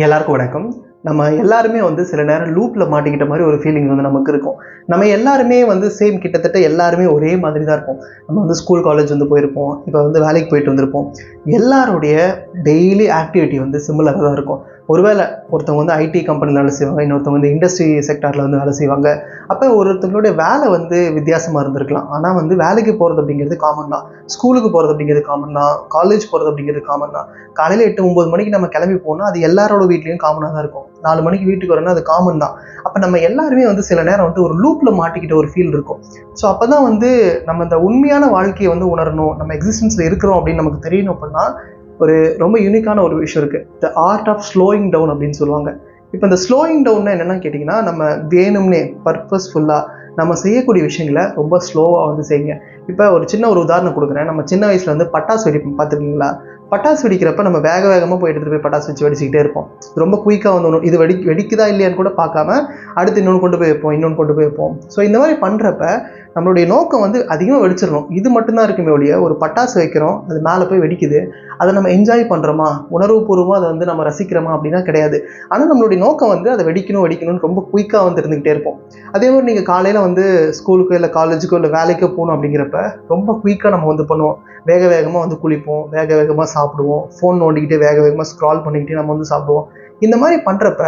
எல்லாருக்கும் வணக்கம். நம்ம எல்லாருமே சில நேரம் லூப்ல மாட்டிக்கிட்ட மாதிரி ஒரு ஃபீலிங் நமக்கு இருக்கும். நம்ம எல்லாருமே சேம் கிட்டத்தட்ட எல்லாருமே ஒரே மாதிரி தான் இருப்போம். நம்ம ஸ்கூல், காலேஜ் போயிருப்போம். இப்போ வேலைக்கு போயிட்டு வந்திருப்போம். எல்லாருடைய டெய்லி ஆக்டிவிட்டி சிமிலராக தான் இருக்கும். ஒருவேளை ஒருத்தவங்க ஐடி கம்பெனியில் வேலை செய்வாங்க, இன்னொருத்தவங்க இண்டஸ்ட்ரி செக்டாரில் வேலை செய்வாங்க. அப்போ ஒருத்தவங்களுடைய வேலை வித்தியாசமாக இருந்திருக்கலாம். ஆனால் வேலைக்கு போகிறது அப்படிங்கிறது காமன் தான். ஸ்கூலுக்கு போகிறது அப்படிங்கிறது காமன் தான். காலேஜ் போகிறது அப்படிங்கிறது காமன் தான். காலையில் 8-9 மணிக்கு நம்ம கிளம்பி போனால் அது எல்லாரோட வீட்லேயும் காமனாக தான் இருக்கும். 4 மணிக்கு வீட்டுக்கு வரணும்னா அது காமன் தான். அப்போ நம்ம எல்லாருமே சில நேரம் ஒரு லூப்பில் மாட்டிக்கிட்ட ஒரு ஃபீல் இருக்கும். ஸோ அப்போ தான் நம்ம இந்த உண்மையான வாழ்க்கையை உணரணும், நம்ம எக்ஸிஸ்டன்ஸில் இருக்கிறோம் அப்படின்னு நமக்கு தெரியணும். அப்படின்னா ஒரு ரொம்ப யூனிக்கான ஒரு விஷயம் இருக்குது. The art of slowing down அப்படின்னு சொல்லுவாங்க. இப்போ இந்த ஸ்லோயிங் டவுன்னா என்னென்னு கேட்டிங்கன்னா, நம்ம வேணும்னே பர்பஸ்ஃபுல்லாக நம்ம செய்யக்கூடிய விஷயங்களை ரொம்ப ஸ்லோவாக செய்யுங்க. இப்போ ஒரு சின்ன உதாரணம் கொடுக்குறேன். நம்ம சின்ன வயசில் பட்டாசு வெடிப்போம், பார்த்துருக்கீங்களா? பட்டாசு வெடிக்கிறப்ப நம்ம வேக வேகமாக போய் எடுத்துகிட்டு போய் பட்டாசு வச்சு வெடிச்சிக்கிட்டே இருப்போம். ரொம்ப குயிக்காக ஒன்று இது வெடிக்குதா இல்லையான்னு கூட பார்க்காம அடுத்து இன்னொன்று கொண்டு போய் வைப்போம். ஸோ இந்த மாதிரி பண்ணுறப்ப நம்மளுடைய நோக்கம் அதிகமாக வெடிச்சிடணும், இது மட்டும்தான் இருக்குமே ஒழிய, ஒரு பட்டாசு வைக்கிறோம், அது மேலே போய் வெடிக்குது, அதை நம்ம என்ஜாய் பண்ணுறோமா, உணர்வுபூர்வமாக அதை நம்ம ரசிக்கிறோமா அப்படின்னா கிடையாது. ஆனால் நம்மளுடைய நோக்கம் அதை வெடிக்கணும்னு ரொம்ப குயிக்காக இருந்துக்கிட்டே இருப்போம். அதே மாதிரி நீங்கள் காலையில் ஸ்கூலுக்கோ இல்லை காலேஜுக்கோ இல்லை வேலைக்கோ போகணும் அப்படிங்கிறப்ப ரொம்ப குயிக்காக நம்ம பண்ணுவோம். வேக வேகமாக குளிப்போம், வேக வேகமாக சாப்பிடுவோம், ஃபோன் நோண்டிக்கிட்டே வேக வேகமாக ஸ்க்ரால் பண்ணிக்கிட்டே நம்ம சாப்பிடுவோம். இந்த மாதிரி பண்ணுறப்ப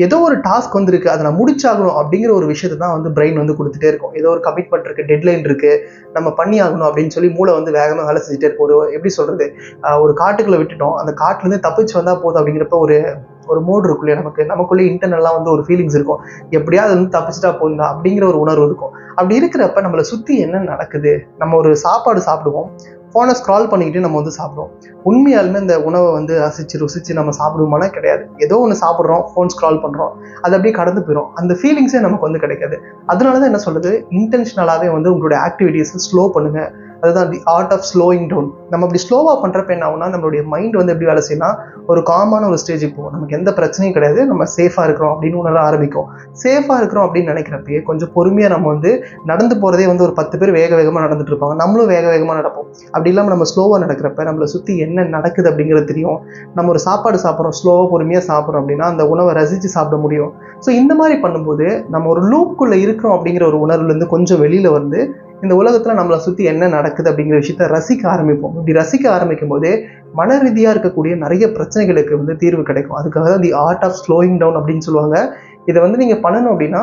ஏதோ ஒரு டாஸ்க் இருக்குது, அதை நான் முடிச்சாகணும் அப்படிங்கிற ஒரு விஷயத்தை தான் பிரெயின் கொடுத்துட்டே இருக்கும். ஏதோ ஒரு கமிட்மெண்ட் இருக்குது, டெட்லைன் இருக்குது, நம்ம பண்ணி ஆகணும் அப்படின்னு சொல்லி மூளை வேகமாக வேலை செஞ்சுட்டே இருக்கும். எப்படி சொல்கிறது, ஒரு காட்டுக்குள்ளே விட்டுட்டோம், அந்த காட்டுலேருந்து தப்பிச்சு வந்தால் போதும் அப்படிங்கிறப்ப ஒரு மோடு இருக்கும் இல்லையா, நமக்குள்ளே இன்டர்னலாக ஒரு ஃபீலிங்ஸ் இருக்கும். எப்படியாவது தப்பிச்சுட்டா போதும் அப்படிங்கிற ஒரு உணர்வு இருக்கும். அப்படி இருக்கிறப்ப நம்மளை சுற்றி என்ன நடக்குது, நம்ம ஒரு சாப்பாடு சாப்பிடுவோம், ஃபோனை ஸ்க்ரால் பண்ணிக்கிட்டு நம்ம சாப்பிடுவோம். உண்மையாலுமே இந்த உணவை ருசிச்சு நம்ம சாப்பிடுவோமானா கிடையாது. ஏதோ ஒன்று சாப்பிட்றோம், ஃபோன் ஸ்க்ரால் பண்ணுறோம், அது அப்படியே கடந்து போயிடும். அந்த ஃபீலிங்ஸே நமக்கு கிடைக்காது. அதனால தான் என்ன சொல்கிறது, இன்டென்ஷனலாகவே உங்களுடைய ஆக்டிவிட்டீஸை ஸ்லோ பண்ணுங்கள். அதுதான் the art of slowing down. நம்ம அப்படி ஸ்லோவாக பண்ணுறப்ப என்ன ஆகுனா, நம்மளுடைய மைண்ட் எப்படி வேலை செய்யலாம், ஒரு காமான ஒரு ஸ்டேஜுக்கு போகும். நமக்கு எந்த பிரச்சனையும் கிடையாது, நம்ம சேஃபாக இருக்கிறோம் அப்படின்னு உணர ஆரம்பிக்கும். சேஃபாக இருக்கிறோம் அப்படின்னு நினைக்கிறப்பயே கொஞ்சம் பொறுமையாக நம்ம நடந்து போகிறதே ஒரு 10 பேர் வேக வேகமாக நடந்துட்டு இருப்பாங்க, நம்மளும் வேக வேகமாக நடப்போம். அப்படி இல்லாமல் நம்ம ஸ்லோவாக நடக்கிறப்ப நம்மளை சுற்றி என்ன நடக்குது அப்படிங்கிறது தெரியும். நம்ம ஒரு சாப்பாடு சாப்பிட்றோம், ஸ்லோவாக பொறுமையாக சாப்பிட்றோம் அப்படின்னா அந்த உணவை ரசித்து சாப்பிட முடியும். ஸோ இந்த மாதிரி பண்ணும்போது நம்ம ஒரு லூப்புக்குள்ளே இருக்கிறோம் அப்படிங்கிற ஒரு உணர்வுலேருந்து கொஞ்சம் வெளியில் இந்த உலகத்தில் நம்மளை சுற்றி என்ன நடக்குது அப்படிங்கிற விஷயத்த ரசிக்க ஆரம்பிப்போம். இப்படி ரசிக்க ஆரம்பிக்கும் போதே மன ரீதியாக இருக்கக்கூடிய நிறைய பிரச்சனைகளுக்கு தீர்வு கிடைக்கும். அதுக்காக தான் the art of slowing down அப்படின்னு சொல்லுவாங்க. இதை நீங்கள் பண்ணணும் அப்படின்னா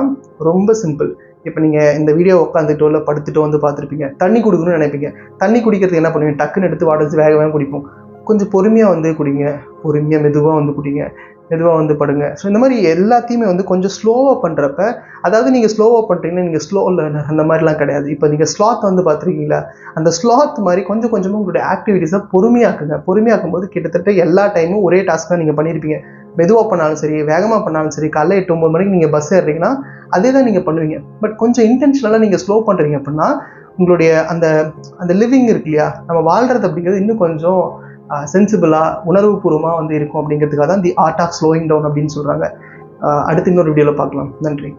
ரொம்ப சிம்பிள். இப்போ நீங்கள் இந்த வீடியோ உட்காந்துட்டோ இல்லை படுத்துட்டோ பார்த்துருப்பீங்க, தண்ணி குடிக்கணும்னு நினைப்பீங்க. தண்ணி குடிக்கிறதுக்கு என்ன பண்ணுவீங்க, டக்குன்னு எடுத்து வாட்டர் வச்சு வேக வேக குடிப்போம். கொஞ்சம் பொறுமையாக குடிங்க, பொறுமையாக மெதுவாக குடிங்க, மெதுவாக படுங்க. ஸோ இந்த மாதிரி எல்லாத்தையுமே கொஞ்சம் ஸ்லோவாக பண்ணுறப்ப, அதாவது நீங்கள் ஸ்லோவாக பண்ணுறீங்கன்னா நீங்கள் ஸ்லோ லேர்னர் அந்த மாதிரிலாம் கிடையாது. இப்போ நீங்கள் ஸ்லாத் பார்த்துருக்கீங்களா, அந்த ஸ்லாத் மாதிரி கொஞ்சம் கொஞ்சமாக உங்களுடைய ஆக்டிவிட்டீஸை பொறுமையாக்குங்க. பொறுமையாக்கும் போது கிட்டத்தட்ட எல்லா டைமும் ஒரே டாஸ்க்காக நீங்கள் பண்ணியிருப்பீங்க. மெதுவாக பண்ணாலும் சரி, வேகமாக பண்ணாலும் சரி, காலைல 8-9 மணிக்கு நீங்கள் பஸ் ஏறுறீங்கன்னா அதே தான் நீங்கள் பண்ணுவீங்க. பட் கொஞ்சம் இன்டென்ஷனலாக நீங்கள் ஸ்லோ பண்ணுறீங்க அப்படின்னா உங்களுடைய அந்த லிவிங் இருக்கு இல்லையா, நம்ம வாழ்கிறது அப்படிங்கிறது இன்னும் கொஞ்சம் சென்சிபிளாக உணர்வுபூர்வமாக இருக்கும். அப்படிங்கிறதுக்காக தான் the art of slowing down அப்படின்னு சொல்கிறாங்க. அடுத்து இன்னொரு வீடியோவில் பார்க்கலாம். நன்றி.